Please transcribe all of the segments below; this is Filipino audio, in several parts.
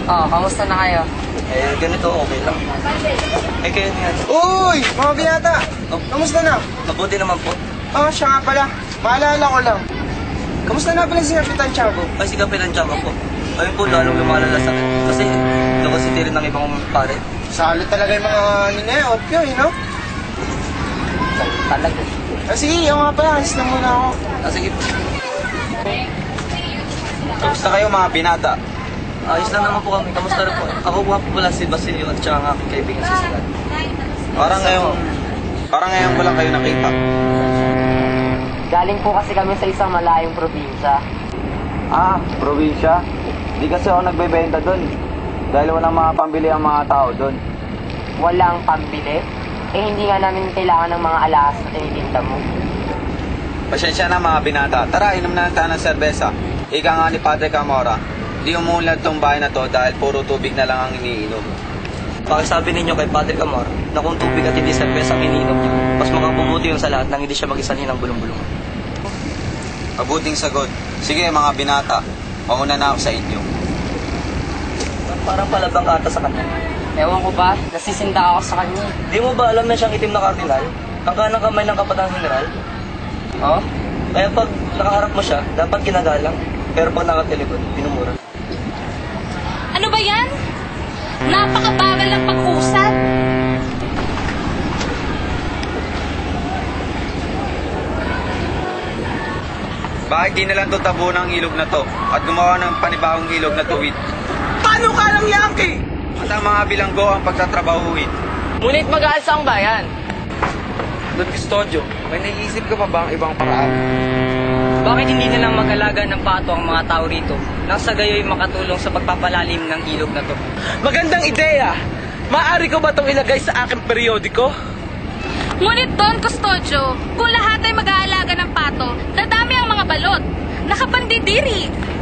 Oh, kamusta na kayo? Eh, ganito, okay lang. Eh, kayo niyan. Uy! Mga binata! Oh. Kamusta na? Mabuti naman po. Siya nga pala. Maalala ko lang. Kamusta na pala si Kapitan Tiago? Ay, si Kapitan Tiago po. Ayun po, lalong lumalala sa akin. Kasi, nakasiti rin ng ibang pare. Salo talaga yung mga opyo, no? Talaga. Sige, yung nga pala. Alis na muna ako. Sige po. Kamusta kayo mga binata? Ayos lang naman po kami. Kamusta rin po? Ako po pala si Basilio at saka ang aking kaibigan si Silan. Parang ngayon ko lang kayo nakita. Galing po kasi kami sa isang malayong probinsya. Probinsya? Di kasi ako nagbebenta doon. Dahil walang mga pambili ang mga tao doon. Walang pambili? Eh, hindi nga namin kailangan ng mga alahas na tinitinda mo. Pasensya na mga binata. Tara, inom na tayo ng serbesa. Ika nga ni Padre Camora, di umuunlad tong bahay na to dahil puro tubig na lang ang iniinom. Pakisabi ninyo kay Padre Camor na kung tubig at hindi serbesa ang iniinom niyo, mas makabubuti yun sa lahat nang hindi siya mag-isanhin ng bulong-bulong. Mabuting sagot. Sige mga binata, mauna na ako sa inyo. Parang palabang ata sa kanya. Ewan ko ba, nasisinda ako sa kanya. Di mo ba alam na siyang itim na kardinal? Ang kanang kamay ng kapatang general? Oh? Kaya pag nakaharap mo siya, dapat kinagalang. Pero pag nakatelikod, pinumura. Ano ba yan? Napakabagal ng pag-usap. Bakit di na lang to tabo ng ilog na to at gumawa ng panibagong ilog na tuwid? Paano ka lang, Yankee? At ang mga bilanggo ang pagtatrabahuin. Ngunit mag-aalsa ang bayan. Don Custodio, may naiisip ka pa ba ang ibang paraan? Bakit hindi na lang mag-alaga ng pato ang mga tao rito nang sa gayo'y makatulong sa pagpapalalim ng ilog na to? Magandang ideya! Maaari ko ba itong ilagay sa aking periodiko? Ngunit Don Custodio, kung lahat ay mag-aalaga ng pato, dadami ang mga balot. Nakapandidiri.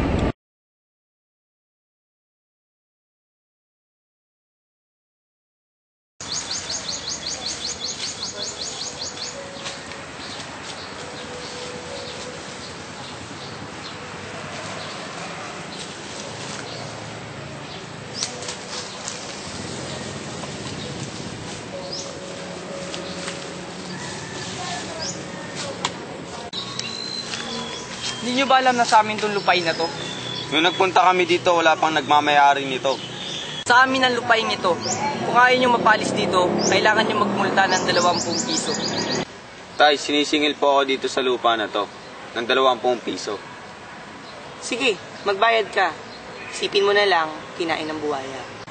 Hindi nyo ba alam na sa amin itong lupain na to? Nung nagpunta kami dito, wala pang nagmamayari nito. Sa amin ang lupain nito. Kung ayaw nyo mapalis dito, kailangan nyo magmulta ng 20 piso. Tay, sinisingil po ako dito sa lupa na to ng 20 piso. Sige, magbayad ka. Isipin mo na lang, kinain ng buhaya.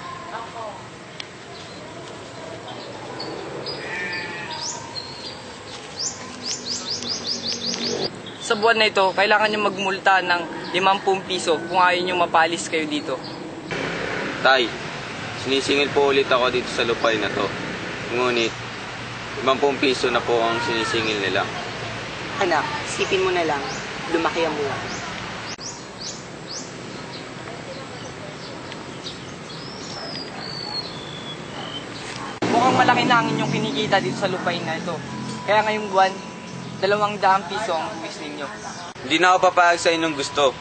Sa buwan na ito, kailangan nyo magmulta ng 50 piso kung ayaw nyo mapalis kayo dito. Tay, sinisingil po ulit ako dito sa lupain na to. Ngunit, 50 piso na po ang sinisingil nila. Anak, isipin mo na lang, lumaki ang buwan. Mukhang malaki na ang inyong kinikita dito sa lupain na ito. Kaya ngayong buwan, 200 piso ang buwis ninyo. Hindi na ako papayag sa inyong gusto.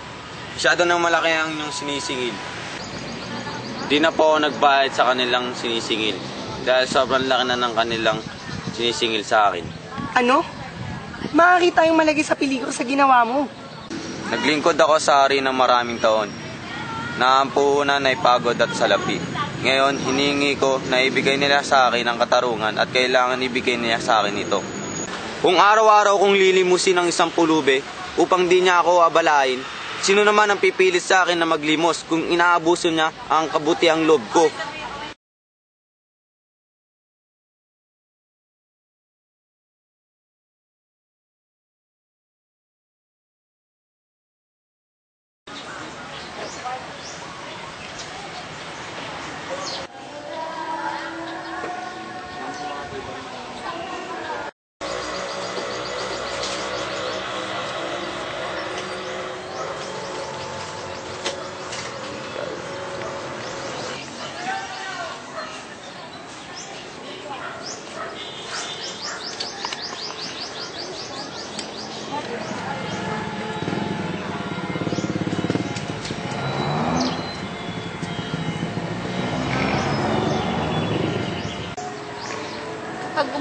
Masyado nang malaki ang inyong sinisingil. Hindi na po ako nagbayad sa kanilang sinisingil. Dahil sobrang laki na ng kanilang sinisingil sa akin. Ano? Maaari tayong malagay sa peligro sa ginawa mo. Naglingkod ako sa hari ng maraming taon. Naampuhunan ay pagod at salapi. Ngayon, hinihingi ko na ibigay nila sa akin ang katarungan at kailangan ibigay nila sa akin ito. Kung araw-araw kong lilimusin ng isang pulube upang di niya ako abalain, sino naman ang pipilit sa akin na maglimos kung inaabuso niya ang kabutiang loob ko?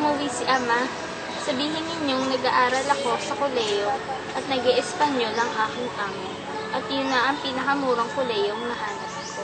umuwi si Ama, sabihin ninyong nag-aaral ako sa koleyo at nag-e-espanyol ang aking amo. At yun na ang pinakamurang koleyong nahanap ko.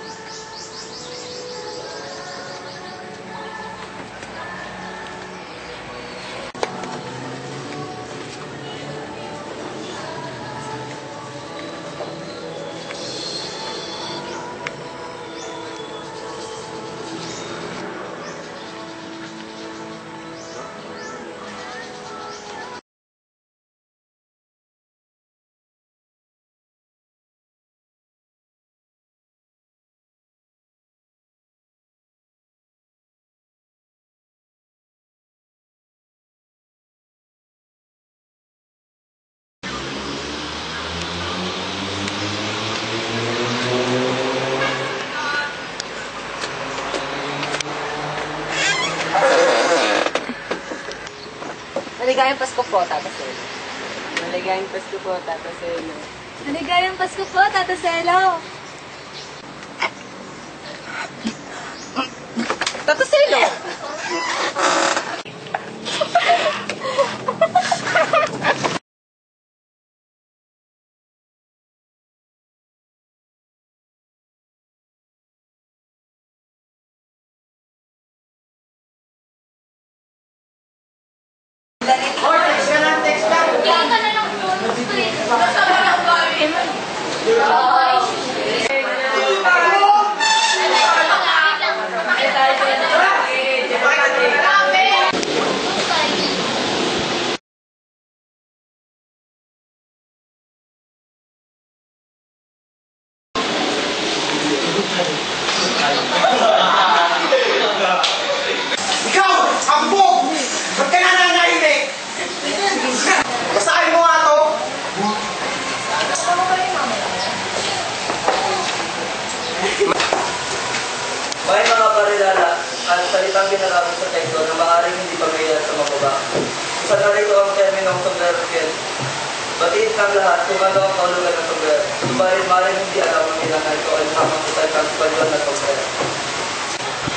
Maligayang Pasko po, Tata Selo. Maligayang Pasko po, Tata Selo. Maligayang Pasko po, Tata Selo! Tata Selo! Ikaw! Ambo! Ba't ka nananahimik? Basahin mo nga to! May mga parilala at salitang ginagamit sa teksto na maaaring hindi pamilya sa mababa. Isa na rito ang terminong sombrero-kel. Batiin kang lahat kung ano ang kaulugan ng sombrero. Subalit maaaring hindi alam ang ilan na ito ay tamang kusay kang Espanyol na sombrero.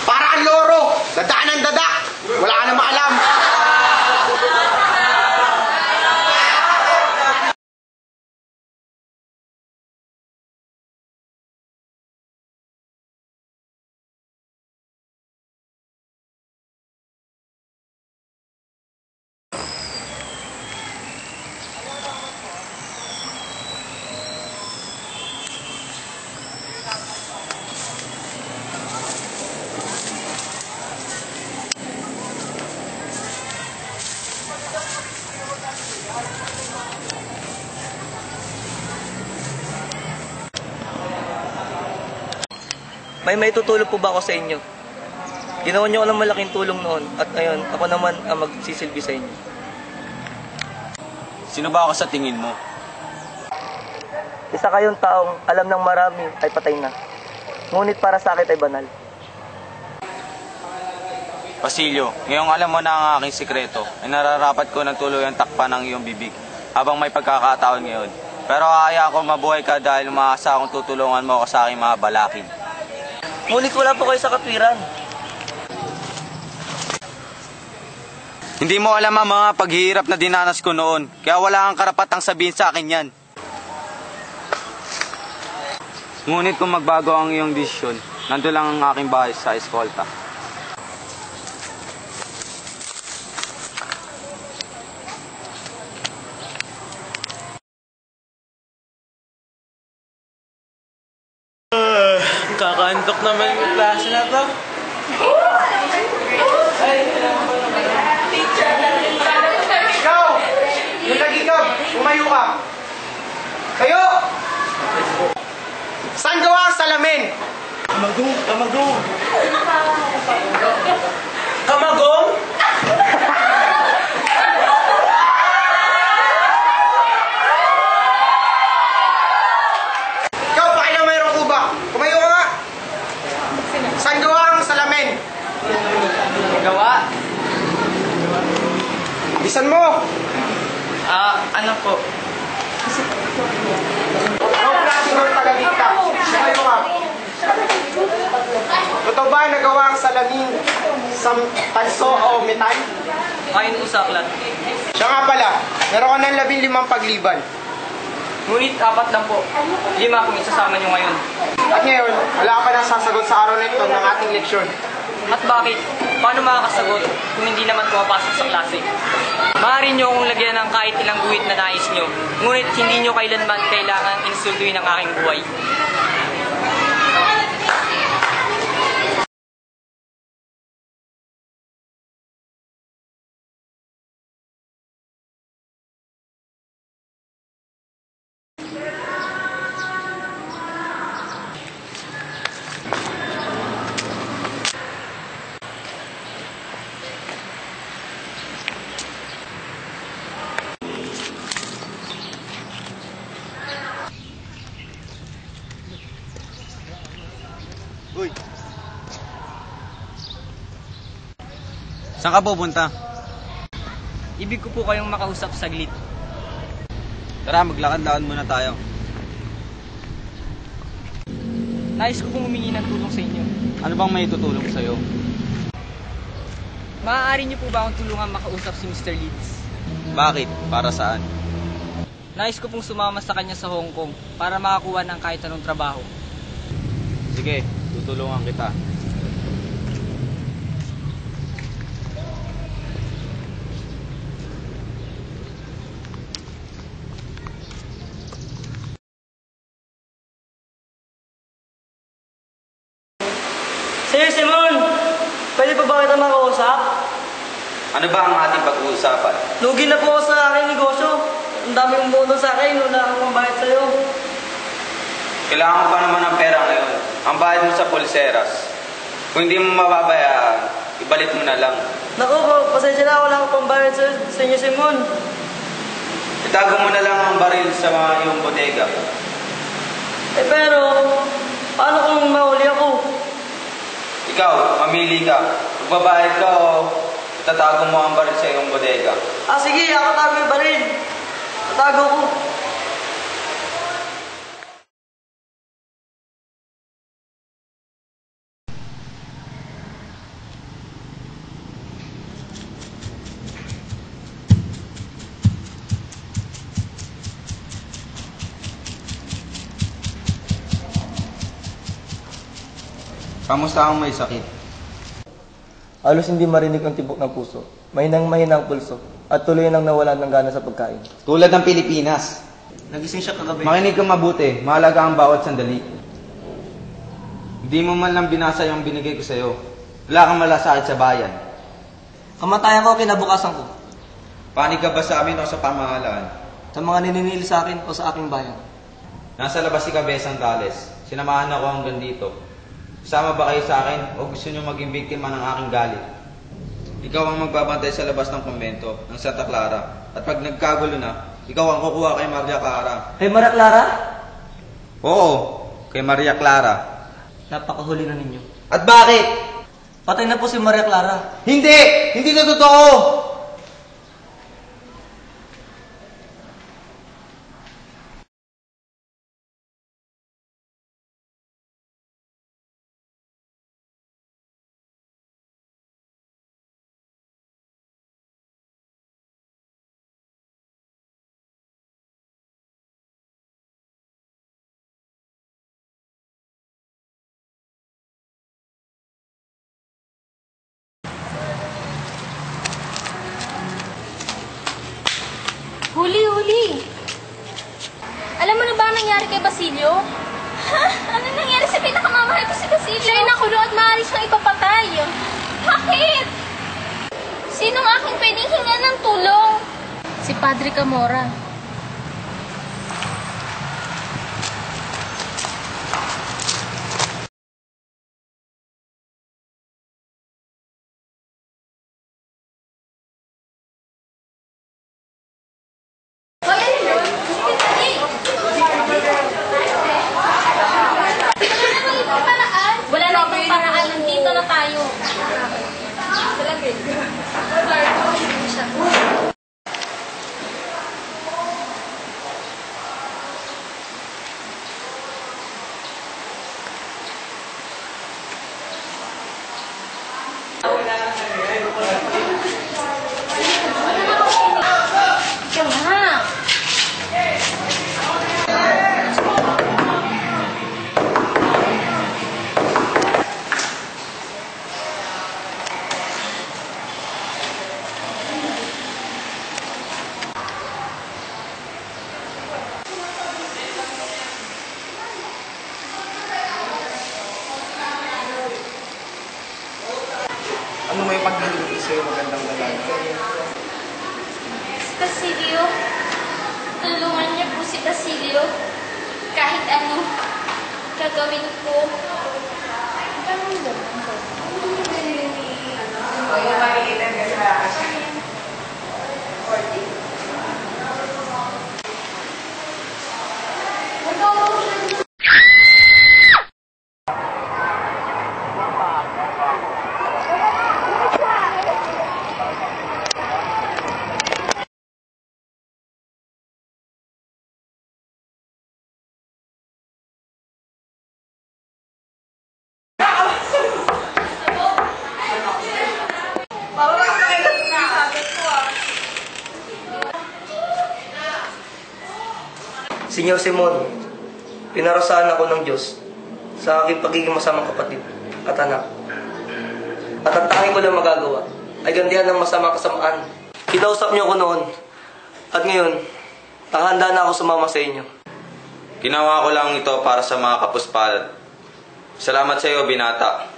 Para kang loro! Dadaan ang dadak! Wala ka na maalam! May tutulong po ba ako sa inyo? Ginawa niyo ako ng malaking tulong noon at ngayon ako naman ang magsisilbi sa inyo. Sino ba ako sa tingin mo? Isa kayong taong alam ng marami ay patay na. Ngunit para sa akin ay banal. Basilio, ngayong alam mo na ang aking sikreto, ay nararapat ko ng tuluyang takpan ng iyong bibig habang may pagkakataon ngayon. Pero aaya ko mabuhay ka dahil umaasa akong tutulungan mo ako sa aking mga balakin. Ngunit wala po kayo sa katwiran. Hindi mo alam ang mga paghihirap na dinanas ko noon, kaya wala kang karapatang sabihin sa akin yan. Ngunit kung magbago ang iyong desisyon, nandun lang ang aking bahay sa eskolta. Kakaantok naman yung klase na to. Ikaw! Yung nagigab! Umayo ka! Kayo! Saan gawa ang salamin? Kamagong! Kamagong? Ikaw, pakilang mayroong kuba. Umayo ka nga! Saan gawa ang salamin? Gawa? Bisan mo! Ano po? Ikaw, klase ng taga-dikta. Umayo ka. Totoo ba nagawa ang salamin panso o metal? Ayon po sa aklat. Siya nga pala, meron ka ng 15 pagliban. Ngunit 4 lang po. 5 kung isasama nyo ngayon. At ngayon, wala ka pa nang sasagot sa araw na ito ng ating leksyon. At bakit? Paano makakasagot kung hindi naman pumapasok sa klase? Maaari nyo akong lagyan ng kahit ilang guhit na nais nyo. Ngunit hindi nyo kailanman kailangan insultuin ang aking buhay. Uy! Saan ka pupunta? Ibig ko po kayong makausap saglit. Tara, maglakad-lakad muna tayo. Nais ko pong humingi ng tulong sa inyo. Ano bang may tutulong sa'yo? Maaari niyo po ba akong tulungan makausap si Mr. Leeds? Bakit? Para saan? Nais ko pong sumama sa kanya sa Hong Kong para makakuha ng kahit anong trabaho. Sige, tutulungan kita. Sir Simon, pwede pa ba kita makausap? Ano ba ang ating pag-uusapan? Lugi na po ako sa aking negosyo. Ang dami mong bono sa akin, wala akong pambayad sa'yo. Kailangan mo pa naman ng pera ngayon. Ang bayad mo sa pulseras. Kung hindi mo mababayaan, ibalik mo na lang. Naku po, pasensya na, wala akong pambayad sa inyo, Simon. Itago mo na lang ang baril sa mga iyong bodega. Eh pero, paano kung mahuli ako? Ikaw, mamili ka. Magbabayad ka o tatago mo ang baril sa iyong bodega. Ah sige, ako tago yung baril. Tatago ko. Kamusta ang may sakit? Halos hindi marinig ang tibok ng puso. Mahinang-mahina ang pulso. At tuloy nang nawalan ng gana sa pagkain. Tulad ng Pilipinas. Nagising siya kagabi. Makinig kang mabuti. Mahalaga ang bawat sandali. Hindi mo man lang binasa yung binigay ko sa'yo. Wala kang malasakit sa bayan. Kamatayan ko, kinabukasan ko. Panig ka ba sa amin o sa pamahalaan? Sa mga nininili sa akin o sa aking bayan. Nasa labas si Cabezang Tales. Sinamahan ako hanggang dito. Sama ba kayo sa akin o gusto nyo maging biktima ng aking galit? Ikaw ang magbabantay sa labas ng kumbento ng Santa Clara. At pag nagkagulo na, ikaw ang kukuha kay Maria Clara. Hey, Maria Clara? Oo, kay Maria Clara. Napakahuli na ninyo. At bakit? Patay na po si Maria Clara. Hindi! Hindi na totoo! Huli! Alam mo na ba ang nangyari kay Basilio? Ha? Ano nangyari sa pinakamamahal ko si Basilio? Siya ay nakulong at maaari siyang ipapatay. Bakit? Sinong aking pwedeng hingan ng tulong? Si Padre Camora. Wala na ibang paraan. Nandito na tayo. sa'yo magandang lalaki. Si Basilio, tulungan niyo po si Basilio. Kahit ano, gagawin ko. Senyor Simon, pinarusahan ako ng Diyos sa aking pagiging masamang kapatid at anak. At ang tanging ko lang magagawa ay gandihan ng masamang kasamaan. Kinausap niyo ako noon at ngayon, nakahanda na ako sumama sa inyo. Ginawa ko lang ito para sa mga kapuspalad. Salamat sa iyo, binata.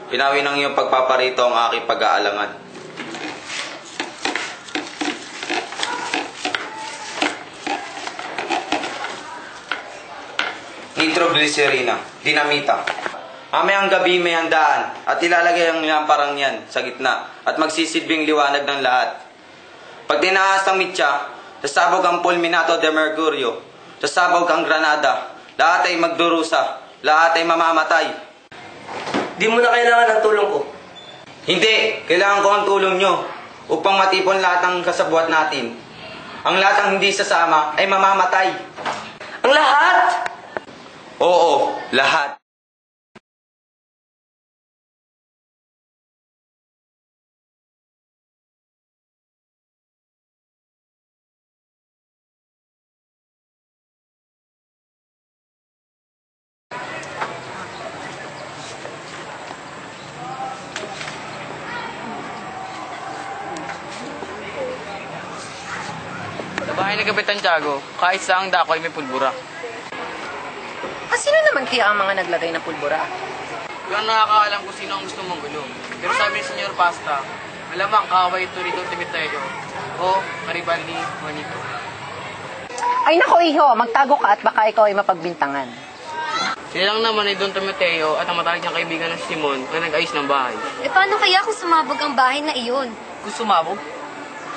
Pinawi ng iyong pagpaparito ang aking pag-aalangan. Nitroglycerina, dinamita. Mamayang gabi may handaan at ilalagay ang lamparang yan sa gitna at magsisilbing liwanag ng lahat. Pag tinaas ang mitya, sasabog ang fulminato de mercurio, sasabog ang granada, lahat ay magdurusa, lahat ay mamamatay. Di mo na kailangan ng tulong ko. Hindi, kailangan ko ang tulong nyo upang matipon lahat ng kasabuat natin. Ang lahat ang hindi sasama ay mamamatay. Ang lahat! Oo, lahat. Sa bahay ni Kapitan Tiago, kahit saang dako ay may pulbura. Sino naman kaya ang mga naglagay ng pulbura? Kaya nakakaalam kung sino ang gusto mong gulo. Pero sabi ni Senyor Pasta, malamang kaaway ito rito Timoteo o karibal ni Juanito. Ay nako iho, magtago ka at baka ikaw ay mapagbintangan. Sila lang naman ni Don Timoteo at ang matalik niyang kaibigan ng Simon ang nag-ayos ng bahay. Paano kaya kung sumabog ang bahay na iyon? Kung sumabog?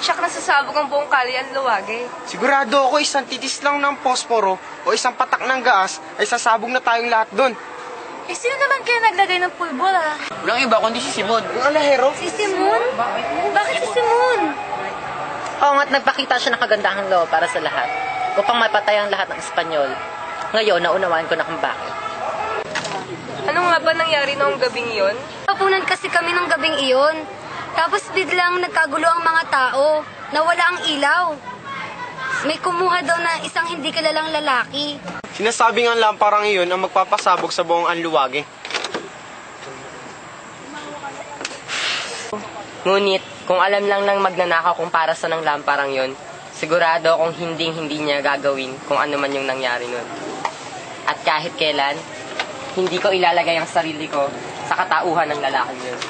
Siyak na sasabog ang buong Kalian Luwage. Sigurado ako isang titis lang ng posporo o isang patak ng gas ay sasabog na tayong lahat doon. Sino naman kaya naglagay ng pulbura? Walang iba kundi si Simon. Yung alahero? Si Simon? Bakit si Simon? Oo nga't nagpakita siya ng kagandahang loob para sa lahat upang mapatay ang lahat ng Espanyol. Ngayon, naunawaan ko na kung bakit. Ano nga ba nangyari noong gabing iyon? Papunan kasi kami ng gabing iyon. Tapos biglang nagkagulo ang mga tao. Nawala ang ilaw. May kumuha daw na isang hindi kilalang lalaki. Sinasabing ang lamparang iyon ang magpapasabog sa buong Anluwage. Ngunit, kung alam lang ng magnanakaw kung para sa ng lamparang yon, sigurado akong hindi niya gagawin kung ano man yung nangyari nun. At kahit kailan, hindi ko ilalagay ang sarili ko sa katauhan ng lalaking yun.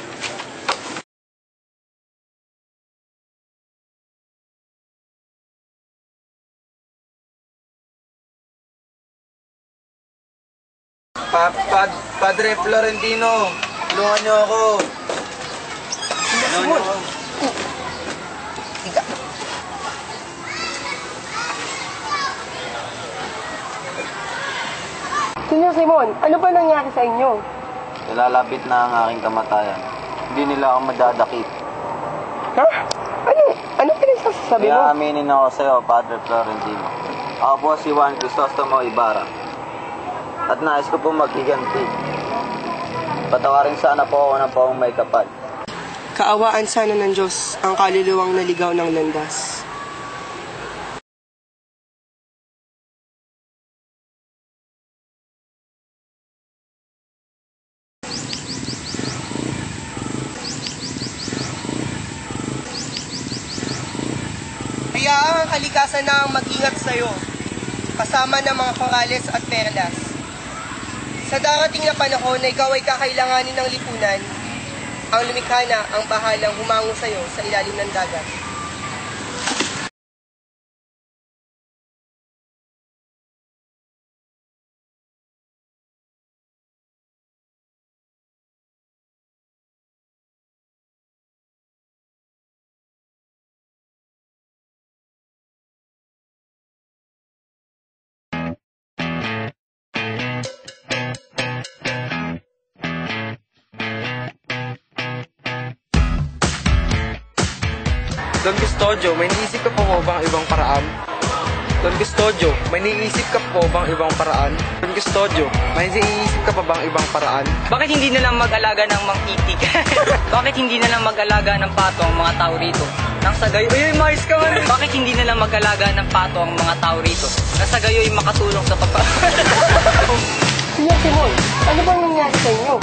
Padre Florentino, tulungan niyo ako. Tulungan niyo ako. Senyor Simon, ano ba nangyari sa inyo? Nilalapit na ang aking kamatayan. Hindi nila ako madadakip. Ha? Ano pinagsasabi mo? Kaya aminin ako sa iyo, Padre Florentino. Ako po si Juan Crisostomo Ibarra. At nais ko po maghiganti. Patawarin sana po ako ng paong may kapal. Kaawaan sana ng Diyos ang kaluluwang naligaw ng landas. Kaya ang kalikasan na ang mag-ingat sa iyo, kasama ng mga korales at perlas. Sa darating na panahon na ikaw ay kakailanganin ng lipunan, Ang lumikha na ang bahalang humango sa'yo sa ilalim ng dagat. Don Custodio, may naisip ka po bang ibang paraan? Don Custodio, may naisip ka po bang ibang paraan? Don Custodio, may naisip ka pa bang ibang paraan? Bakit hindi na lang mag-alaga ng mang-itik? Bakit hindi na lang mag-alaga ng pato ang mga tao rito? Nang sa gayo, mais ka man! Bakit hindi na lang mag-alaga ng pato ang mga tao rito? Nang sa gayo makatulong sa papa... Kuya Timon, ano bang nangyari sa inyo?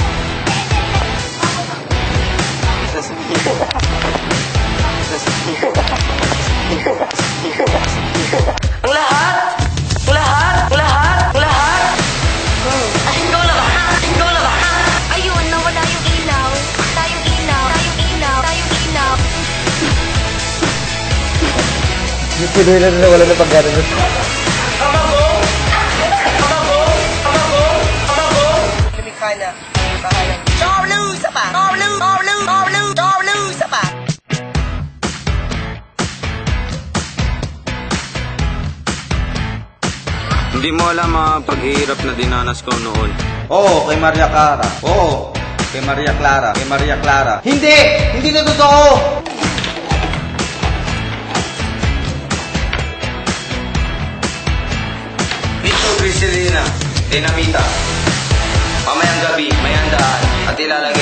Ang lahat! Ang lahat! Ang lahat! Ang lahat! Ikaw na ba? Ikaw na ba? Ayun, nawala yung ilaw. Tayong ilaw. Tayong ilaw. Tayong ilaw. Yung Pinoy na wala na pag-gano'n. Lumikha na ang bahalang... Chorlu! Sapa! Chorlu! Chorlu! Chorlu! Chorlu! Sapa! Hindi mo alam mga paghihirap na dinanas ko noon. Oo, kay Maria Clara. Oo, kay Maria Clara. Kay Maria Clara. Hindi! Hindi na totoo! Dito, Griselina, Dinamita. Mamayang gabi, may handaan at ilalagay